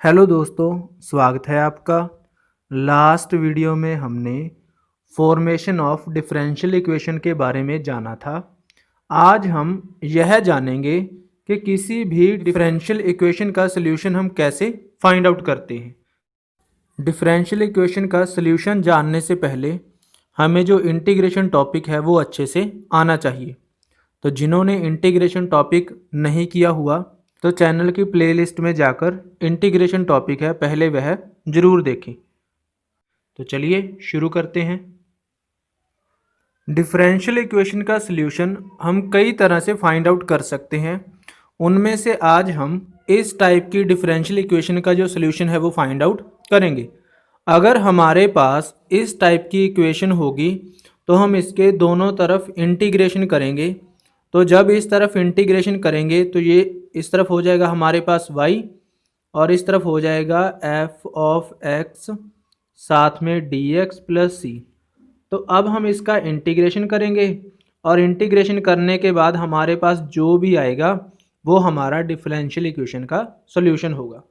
Hello दोस्तों, स्वागत है आपका। लास्ट वीडियो में हमने फॉर्मेशन ऑफ डिफरेंशियल इक्वेशन के बारे में जाना था। आज हम यह जानेंगे कि किसी भी डिफरेंशियल इक्वेशन का सॉल्यूशन हम कैसे फाइंड आउट करते हैं। डिफरेंशियल इक्वेशन का सॉल्यूशन जानने से पहले हमें जो इंटीग्रेशन टॉपिक है वो अच्छे से आना चाहिए। तो जिन्होंने इंटीग्रेशन टॉपिक नहीं किया हुआ तो चैनल की प्लेलिस्ट में जाकर इंटीग्रेशन टॉपिक है पहले वह ज़रूर देखें। तो चलिए शुरू करते हैं। डिफरेंशियल इक्वेशन का सॉल्यूशन हम कई तरह से फाइंड आउट कर सकते हैं। उनमें से आज हम इस टाइप की डिफरेंशियल इक्वेशन का जो सॉल्यूशन है वो फाइंड आउट करेंगे। अगर हमारे पास इस टाइप की इक्वेशन होगी तो हम इसके दोनों तरफ इंटीग्रेशन करेंगे। तो जब इस तरफ इंटीग्रेशन करेंगे तो ये इस तरफ हो जाएगा हमारे पास y और इस तरफ हो जाएगा f ऑफ x साथ में dx प्लस c। तो अब हम इसका इंटीग्रेशन करेंगे और इंटीग्रेशन करने के बाद हमारे पास जो भी आएगा वो हमारा डिफरेंशियल इक्वेशन का सॉल्यूशन होगा।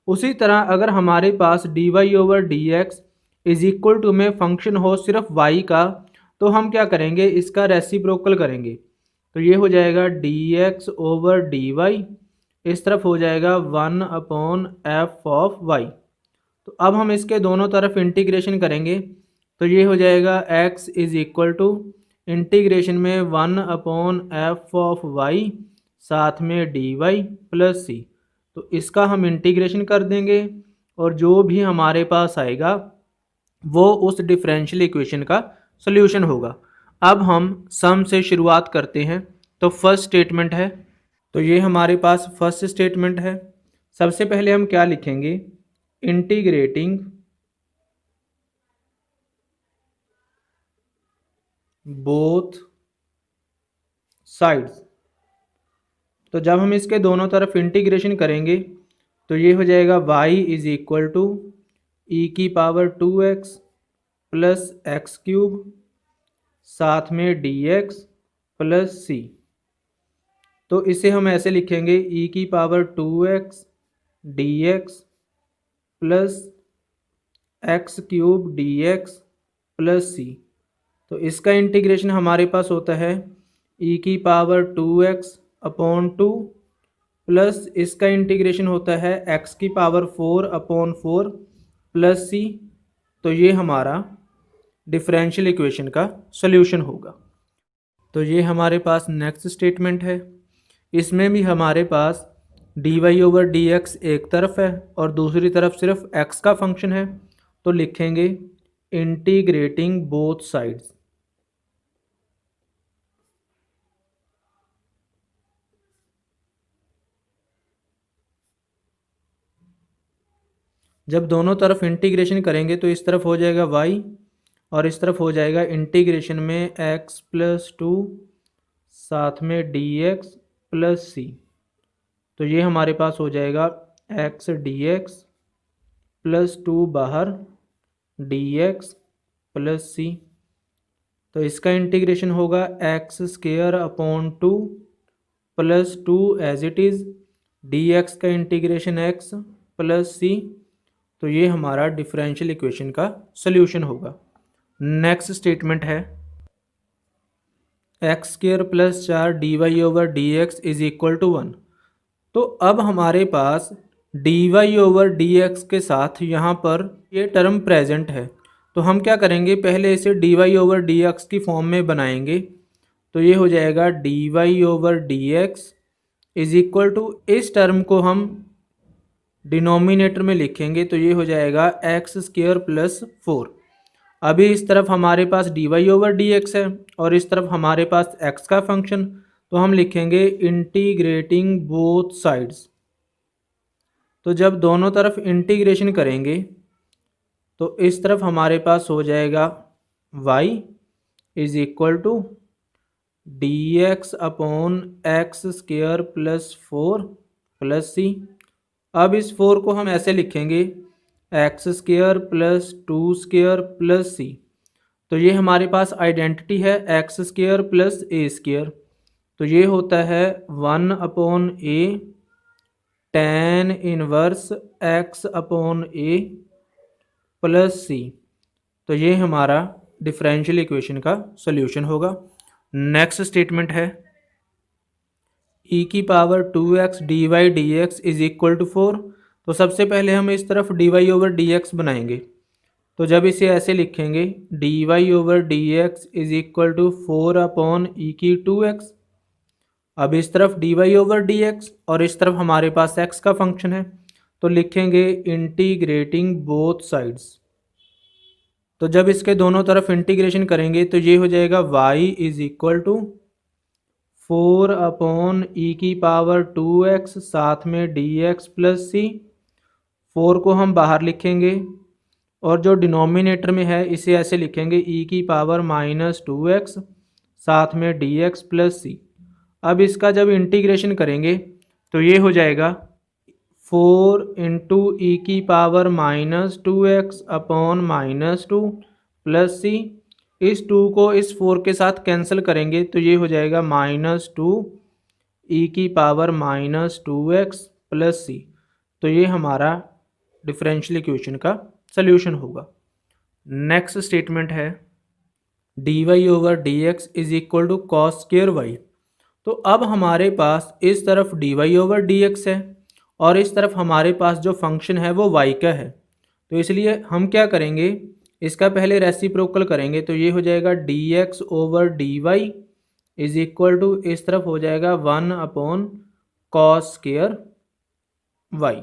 उसी तरह अगर हमारे पास dy over D X is equal to में फंक्शन हो सिर्फ y का, तो हम क्या करेंगे, इसका रेसिप्रोकल करेंगे। तो ये हो जाएगा dx ओवर dy, इस तरफ हो जाएगा 1/f ऑफ y। तो अब हम इसके दोनों तरफ इंटीग्रेशन करेंगे तो ये हो जाएगा x is equal to integration में 1/f ऑफ y साथ में dy प्लस c। तो इसका हम इंटीग्रेशन कर देंगे और जो भी हमारे पास आएगा वो उस डिफरेंशियल इक्वेशन का सॉल्यूशन होगा। अब हम सम से शुरुआत करते हैं। तो फर्स्ट स्टेटमेंट है, तो ये हमारे पास फर्स्ट स्टेटमेंट है। सबसे पहले हम क्या लिखेंगे, इंटीग्रेटिंग बोथ साइड्स। तो जब हम इसके दोनों तरफ इंटीग्रेशन करेंगे तो ये हो जाएगा y इज इक्वल टू ई की power 2x plus x cube साथ में dx प्लस c। तो इसे हम ऐसे लिखेंगे ई की power 2x dx plus x cube dx plus c। तो इसका इंटीग्रेशन हमारे पास होता है ई की पावर 2x अपॉन 2 प्लस इसका इंटीग्रेशन होता है x की पावर 4/4 प्लस c। तो ये हमारा डिफरेंशियल इक्वेशन का सॉल्यूशन होगा। तो ये हमारे पास नेक्स्ट स्टेटमेंट है। इसमें भी हमारे पास dy ओवर डी एक्स एक तरफ है और दूसरी तरफ सिर्फ x का फंक्शन है। तो लिखेंगे इंटीग्रेटिंग बोथ साइड्स। जब दोनों तरफ इंटीग्रेशन करेंगे तो इस तरफ हो जाएगा y और इस तरफ हो जाएगा इंटीग्रेशन में x प्लस 2 साथ में dx प्लस c। तो ये हमारे पास हो जाएगा x dx प्लस 2 बाहर dx प्लस c। तो इसका इंटीग्रेशन होगा x square upon 2 plus 2 as it is dx का इंटीग्रेशन x प्लस c। तो ये हमारा डिफरेंशियल इक्वेशन का सॉल्यूशन होगा। नेक्स्ट स्टेटमेंट है x square plus 4 dy over D X is equal to 1। तो अब हमारे पास dy ओवर डी एक्स के साथ यहाँ पर ये टर्म प्रेजेंट है। तो हम क्या करेंगे, पहले इसे dy ओवर डी एक्स की फॉर्म में बनाएंगे। तो ये हो जाएगा dy over D X is equal to, इस टर्म को हम डिनोमिनेटर में लिखेंगे तो ये हो जाएगा एक्स स्क्वायर प्लस 4। अभी इस तरफ हमारे पास dy ओवर डी एक्स है और इस तरफ हमारे पास x का फंक्शन। तो हम लिखेंगे इंटीग्रेटिंग बोथ साइड्स। तो जब दोनों तरफ इंटीग्रेशन करेंगे तो इस तरफ हमारे पास हो जाएगा y is equal to dx upon x square plus 4 plus c। अब इस 4 को हम ऐसे लिखेंगे x square plus 2 square plus c। तो ये हमारे पास आइडेंटिटी है x square plus a square. तो ये होता है 1/a tan inverse x upon a plus c. तो ये हमारा डिफरेंशियल इक्वेशन का सॉल्यूशन होगा। नेक्स्ट स्टेटमेंट है e की power 2x dy dx is equal to 4। तो सबसे पहले हम इस तरफ dy ओवर dx बनाएंगे। तो जब इसे ऐसे लिखेंगे dy over dx is equal to 4 upon e की 2x। अब इस तरफ dy ओवर dx और इस तरफ हमारे पास x का फंक्शन है, तो लिखेंगे इंटीग्रेटिंग बोथ साइड्स। तो जब इसके दोनों तरफ इंटीग्रेशन करेंगे तो ये हो जाएगा y is equal to 4 upon e की पावर 2x साथ में dx प्लस सी। 4 को हम बाहर लिखेंगे और जो डिनोमिनेटर में है इसे ऐसे लिखेंगे e की पावर -2x साथ में dx प्लस सी। अब इसका जब इंटीग्रेशन करेंगे तो ये हो जाएगा 4 इंटू ई की पावर -2x अपॉन -2 प्लस सी। इस 2 को इस 4 के साथ कैंसिल करेंगे तो ये हो जाएगा -2 ई की पावर -2x प्लस सी। तो ये हमारा डिफरेंशियल इक्वेशन का सल्यूशन होगा। नेक्स्ट स्टेटमेंट है dy over dx is equal to cos square y। तो अब हमारे पास इस तरफ dy ओवर dx है और इस तरफ हमारे पास जो फंक्शन है वो y का है। तो इसलिए हम क्या करेंगे, इसका पहले रेसिप्रोकल करेंगे। तो ये हो जाएगा dx over dy is equal to इस तरफ हो जाएगा 1 अपॉन कॉस स्क्वायर y।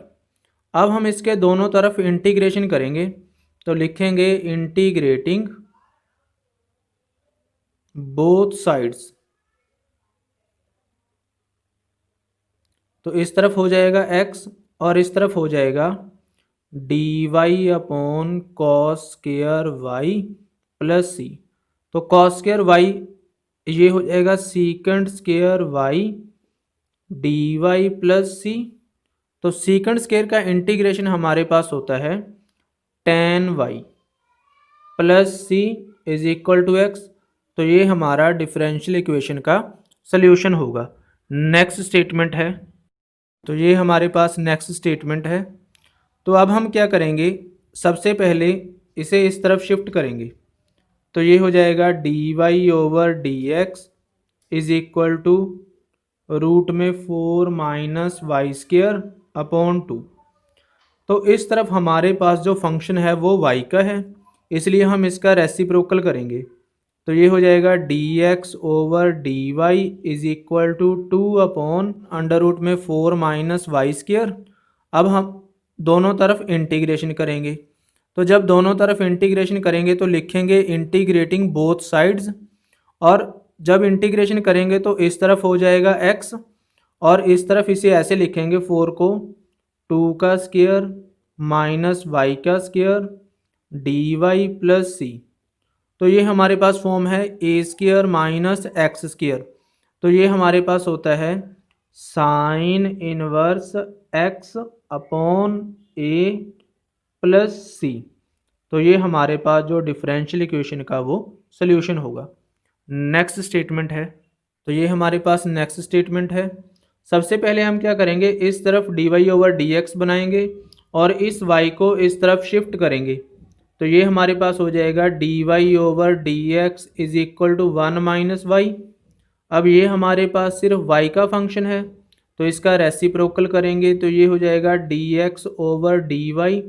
अब हम इसके दोनों तरफ इंटीग्रेशन करेंगे तो लिखेंगे इंटीग्रेटिंग बोथ साइड्स। तो इस तरफ हो जाएगा x और इस तरफ हो जाएगा dy upon cos square y plus c. तो कॉस स्क्वायर y ये हो जाएगा secant square y dy plus c. तो सीकेंड स्क्वायर का इंटीग्रेशन हमारे पास होता है tan y plus C is equal to x। तो ये हमारा डिफरेंशियल इक्वेशन का सल्यूशन होगा। नेक्स्ट स्टेटमेंट है, तो ये हमारे पास नेक्स्ट स्टेटमेंट है। तो अब हम क्या करेंगे, सबसे पहले इसे इस तरफ शिफ्ट करेंगे। तो ये हो जाएगा dy over dx is equal to root में 4 माइनस वाई स्क्वायर अपॉन 2। तो इस तरफ हमारे पास जो फंक्शन है वो y का है, इसलिए हम इसका रेसिप्रोकल करेंगे। तो ये हो जाएगा dx over dy is equal to 2 upon under root में 4 माइनस वाई स्क्वायर। अब हम दोनों तरफ इंटीग्रेशन करेंगे। तो जब दोनों तरफ इंटीग्रेशन करेंगे तो लिखेंगे इंटीग्रेटिंग बोथ साइड्स। और जब इंटीग्रेशन करेंगे तो इस तरफ हो जाएगा x और इस तरफ इसे ऐसे लिखेंगे 4 को 2 का स्क्वायर माइनस वाई का स्क्वायर dy प्लस सी। तो ये हमारे पास फॉर्म है ए स्क्वायर माइनस एक्स स्क्वायर। तो ये हमारे पास होता है sine inverse x upon a plus c. तो ये हमारे पास जो डिफरेंशियल इक्वेशन का वो सल्यूशन होगा। नेक्स्ट स्टेटमेंट है, तो ये हमारे पास नेक्स्ट स्टेटमेंट है। सबसे पहले हम क्या करेंगे, इस तरफ dy ओवर dx बनाएंगे और इस y को इस तरफ शिफ्ट करेंगे। तो ये हमारे पास हो जाएगा dy over dx is equal to 1 minus Y. अब ये हमारे पास सिर्फ y का फंक्शन है तो इसका रेसिप्रोकल करेंगे। तो ये हो जाएगा dx over dy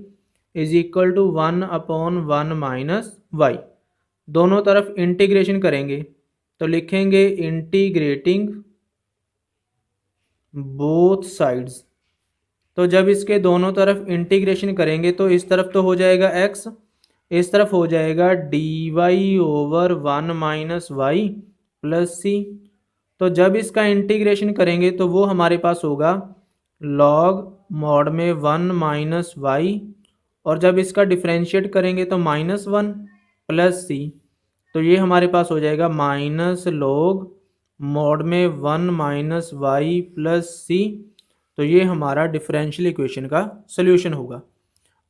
is equal to 1 upon 1 minus Y. दोनों तरफ इंटीग्रेशन करेंगे तो लिखेंगे इंटीग्रेटिंग बोथ साइड्स। तो जब इसके दोनों तरफ इंटीग्रेशन करेंगे तो इस तरफ तो हो जाएगा x, इस तरफ हो जाएगा dy over 1 minus y plus c. तो जब इसका इंटीग्रेशन करेंगे तो वो हमारे पास होगा log मॉड में 1 माइनस वाई और जब इसका डिफरेंशिएट करेंगे तो -1 प्लस सी। तो ये हमारे पास हो जाएगा माइनस लॉग मॉड में 1 माइनस वाई प्लस सी। तो ये हमारा डिफरेंशियल इक्वेशन का सल्यूशन होगा।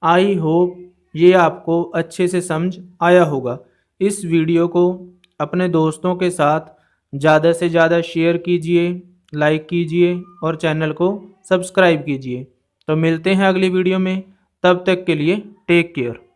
आई होप ये आपको अच्छे से समझ आया होगा। इस वीडियो को अपने दोस्तों के साथ ज़्यादा से ज़्यादा शेयर कीजिए लाइक कीजिए और चैनल को सब्सक्राइब कीजिए। तो मिलते हैं अगली वीडियो में, तब तक के लिए टेक केयर।